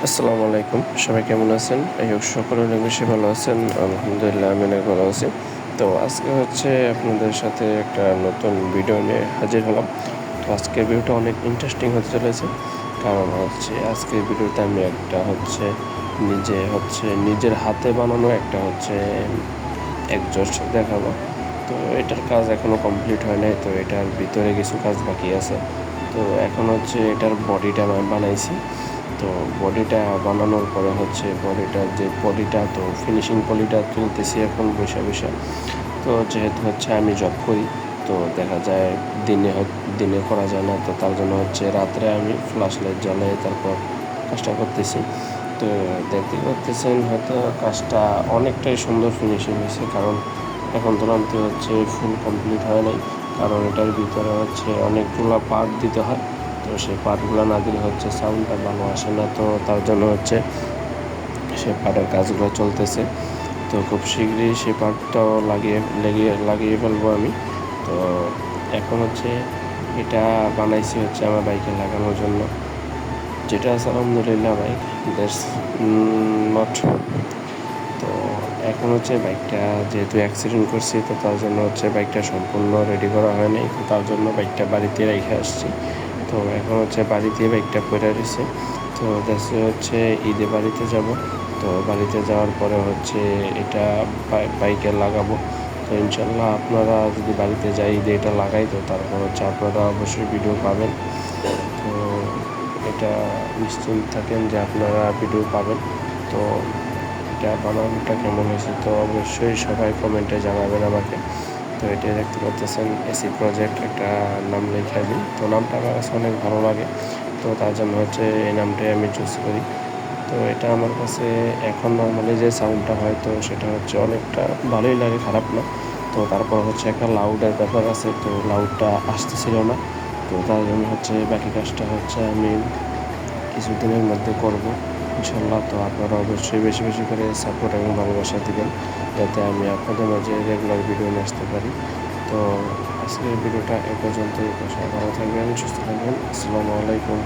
আসসালামু আলাইকুম, সবাই কেমন আছেন? আই হোপ সকলে অনেক বেশি ভালো আছেন। আলহামদুলিল্লাহ আমি অনেক ভালো আছি। তো আজকে হচ্ছে আপনাদের সাথে একটা নতুন ভিডিও নিয়ে হাজির হলাম। তো আজকের ভিডিওটা অনেক ইন্টারেস্টিং হতে চলেছে। কারণ হচ্ছে আজকের ভিডিওতে আমি একটা হচ্ছে নিজের হাতে বানানো একটা হচ্ছে এগজস্ট দেখাবো। তো এটার কাজ এখনও কমপ্লিট হয় নাই। তো এটার ভিতরে কিছু কাজ বাকি আছে। তো এখন হচ্ছে এটার বডিটা আমি বানাইছি। তো বডিটা বানানোর পরে হচ্ছে বডিটা তো ফিনিশিং পলিটা তুলতেছি এখন বসে। তো যেহেতু হচ্ছে আমি জব করি, তো দেখা যায় দিনে করা যায় না। তো তার জন্য হচ্ছে রাত্রে আমি ফ্ল্যাশ লাইট জ্বালিয়ে তারপর কাজটা করতেছি। তো দেখতে পাচ্ছেন হয়তো কাজটা অনেকটাই সুন্দর ফিনিশিং হয়েছে। কারণ এখন তুলনাতে হচ্ছে ফুল কমপ্লিট হয় নাই। কারণ এটার ভিতরে হচ্ছে অনেকগুলো পার্ট দিতে হয়। তো সেই পার্টগুলো না দিলে হচ্ছে সাউন্ডটা ভালো আসে না। তো তার জন্য হচ্ছে সেই পার্টের কাজগুলো চলতেছে। তো খুব শীঘ্রই সেই পার্টটাও লাগিয়ে ফেলবো আমি। তো এখন হচ্ছে এটা বানাইছি হচ্ছে আমার বাইকে লাগানোর জন্য, যেটা আছে আলহামদুলিল্লাহ বাইক দ্যাটস নট। তো এখন হচ্ছে বাইকটা যেহেতু অ্যাক্সিডেন্ট করছি, তো তার জন্য হচ্ছে বাইকটা সম্পূর্ণ রেডি করা হয় নাই। তো তার জন্য বাইকটা বাড়িতে রেখে আসছি। তো এখন হচ্ছে বাড়িতে বাইকটা পড়ে রয়েছে। তো দেশে হচ্ছে ঈদে বাড়িতে যাব। তো বাড়িতে যাওয়ার পরে হচ্ছে এটা বাইকে লাগাবো। তো ইনশাল্লাহ আপনারা যদি বাড়িতে যাই ঈদে এটা লাগাই, তো তারপর হচ্ছে আপনারা অবশ্যই ভিডিও পাবেন। তো এটা নিশ্চিন্ত থাকেন যে আপনারা ভিডিও পাবেন। তো এটা বানানোটা কেমন হয়েছে তো অবশ্যই সবাই কমেন্টে জানাবেন আমাকে। তো এটা দেখতে পাচ্ছেন এসি প্রজেক্ট একটা নাম লিখে দিই। তো নামটা আমার কাছে অনেক ভালো লাগে। তো তার জন্য হচ্ছে এই নামটাই আমি চুজ করি। তো এটা আমার কাছে এখন নর্মালি যে সাউন্ডটা হয়, তো সেটা হচ্ছে অনেকটা ভালোই লাগে, খারাপ না। তো তারপর হচ্ছে একটা লাউডের ব্যাপার আছে। তো লাউডটা আসতেছিল না। তো তার জন্য হচ্ছে বাকি কাজটা হচ্ছে আমি কিছুদিনের মধ্যে করব ইনশাল্লাহ। তো আপনারা অবশ্যই বেশি করে সাপোর্ট এবং ভালোবাসা দিবেন, যাতে আমি আপনাদের মাঝে রেগুলার ভিডিও নিয়ে আসতে পারি। তো আজকের ভিডিওটা এ পর্যন্তই। ভালো থাকবেন, সুস্থ থাকবেন। আসসালামু আলাইকুম।